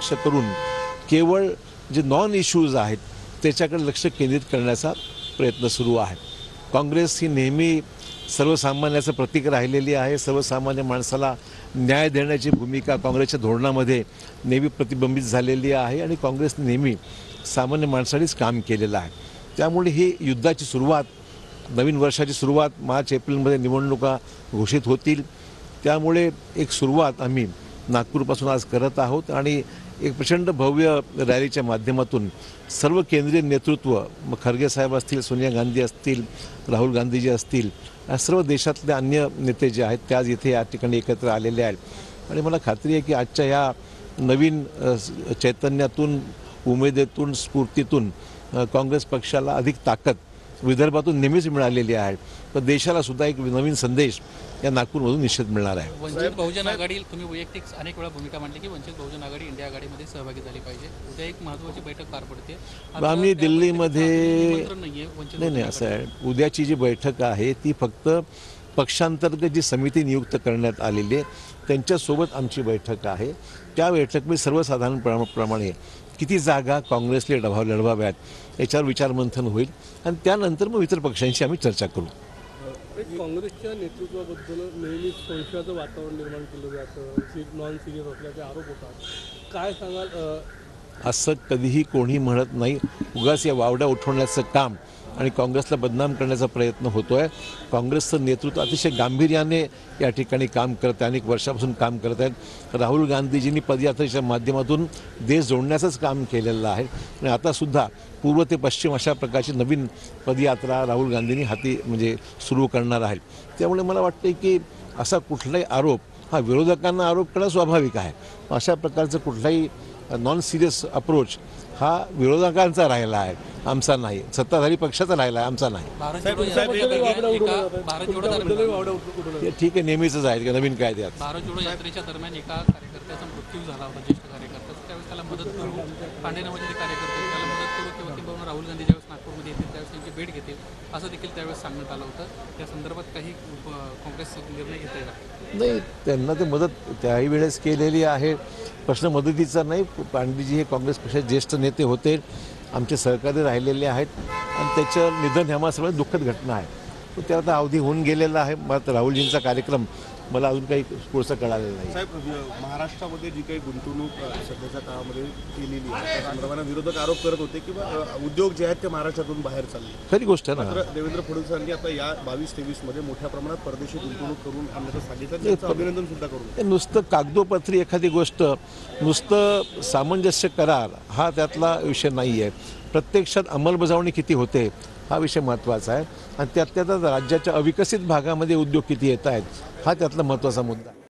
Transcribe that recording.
दुर्लक्ष करून केवळ जे नॉन इश्यूज आहेत त्याच्याकडे लक्ष केंद्रित करण्याचा प्रयत्न सुरू आहे। काँग्रेस ही नेहमी सर्वसामान्याचं प्रतीक राहिलेली आहे। सर्वसामान्य माणसाला न्याय देण्याची भूमिका काँग्रेसच्या धोरणामध्ये नेहमी प्रतिबिंबित झालेली आहे आणि काँग्रेसने नेहमी सामान्य माणसानेच काम केलेलं आहे। त्यामुळे ही युद्धाची सुरुवात, नवीन वर्षाची सुरुवात मार्च एप्रिलमध्ये निवडणुका घोषित होतील, त्यामुळे एक सुरुवात आम्ही नागपूरपासून आज करत आहोत आणि एक प्रचंड भव्य रॅलीच्या माध्यमातून सर्व केंद्रीय नेतृत्व, मग खरगे साहेब असतील, सोनिया गांधी असतील, राहुल गांधीजी असतील, सर्व देशातले अन्य नेते जे आहेत ते आज इथे या ठिकाणी एकत्र आलेले आहेत आणि मला खात्री आहे की आजच्या या नवीन चैतन्यातून, उमेदीतून, स्फूर्तीतून काँग्रेस पक्षाला अधिक ताकद विदर्भातून नेहमीच मिळालेली आहे, तर देशाला सुद्धा एक नवीन संदेश या नागपूरमधून निश्चित मिळणार आहे। वंचित बहुजन आघाडी, तुम्ही वैयक्तिक अनेक वेळा भूमिका मांडली की वंचित बहुजन आघाडी इंडिया आघाडीमध्ये सहभागी झाली पाहिजे। उद्या एक महत्त्वाची बैठक पार पडते। आम्ही दिल्लीमध्ये नाही असं आहे, उद्याची जी बैठक आहे ती फक्त पक्षांतर्गत जी समिती नियुक्त करण्यात आलेली आहे त्यांच्यासोबत आमची बैठक आहे। त्या बैठकीमध्ये सर्वसाधारणप्रमाणे किती जागा काँग्रेसले लढवाव्यात याच्यावर विचारमंथन होईल आणि त्यानंतर मग इतर पक्षांशी आम्ही चर्चा करू। काँग्रेसच्या नेतृत्वाबद्दल नेहमीच संशयाचं वातावरण निर्माण केलं जातं, नॉन सिरियस असल्याचे आरोप होतात, काय सांगाल? असं कधीही कोणी म्हणत नाही, उगाच या वावड्या उठवण्याचं काम आणि काँग्रेसला बदनाम करण्याचा प्रयत्न होतोय। काँग्रेसचं नेतृत्व अतिशय गांभीर्याने या ठिकाणी काम करत आहे, अनेक वर्षापासून काम करत आहेत। राहुल गांधीजींनी पदयात्रेच्या माध्यमातून देश जोडण्याचंच काम केलेलं आहे आणि आतासुद्धा पूर्व ते पश्चिम अशा प्रकारची नवीन पदयात्रा राहुल गांधींनी हाती सुरू करणार आहे। त्यामुळे मला वाटतं की असा कुठलाही आरोप हा विरोधकांना आरोप करणं स्वाभाविक आहे, अशा प्रकारचं कुठलाही नॉन सिरियस अप्रोच हा विरोधकांचा राहिला आहे, आमचा नाही, सत्ताधारी पक्षाचा राहिला आहे, आमचा नाही। ठीक आहे, नेहमीच आहे की नवीन काय त्यात। भारत जोडो यात्रेच्या दरम्यान एका कार्यकर्त्याचा मृत्यू झाला होता, ज्येष्ठ कार्यकर्ता, त्यावेळेस त्याला मदत करू, पांडे नावाचे कार्यकर्ते त्याला मदत करू किंवा राहुल गांधी ज्यावेळेस नागपूरमध्ये येतील त्यावेळेस त्यांची भेट घेतील असं देखील त्यावेळेस सांगण्यात आलं होतं। त्या संदर्भात काही काँग्रेस निर्णय घेत आहे का? नाही, त्यांना ते मदत त्याही वेळेस केलेली आहे, प्रश्न मदतीचा नाही। पांडेजी हे काँग्रेस पक्षाचे ज्येष्ठ नेते होते, आमचे सहकारी राहिलेले आहेत आणि त्याचं निधन ह्या सर्वात दुःखद घटना आहे, तो त्या आता अवधी होऊन गेलेला आहे। मात्र राहुलजींचा कार्यक्रम मला अजून काही पुढचं कळालेलं नाही। साहेब, महाराष्ट्रामध्ये जी काही गुंतवणूक सध्याच्या काळामध्ये केलेली आहे त्या संदर्भाने विरोधक आरोप करत होते की उद्योग जे आहेत ते महाराष्ट्रातून बाहेर चालले, खरी गोष्ट आहे ना। मात्र देवेंद्र फडणवीसांनी आता या 22-23 मध्ये मोठ्या प्रमाणात परदेशी गुंतवणूक करून आणण्याचं सांगितलं, त्याचं अभिनंदन सुद्धा करून। नुसतं कागदोपत्री एखादी गोष्ट, नुसतं सामंजस्य करार हा त्यातला विषय नाही आहे, प्रत्यक्षात अंमलबजावणी किती होते हा विषय महत्त्वाचा आहे आणि त्यात राज्याच्या अविकसित भागामध्ये उद्योग किती येत आहेत हा त्यातला महत्त्वाचा मुद्दा।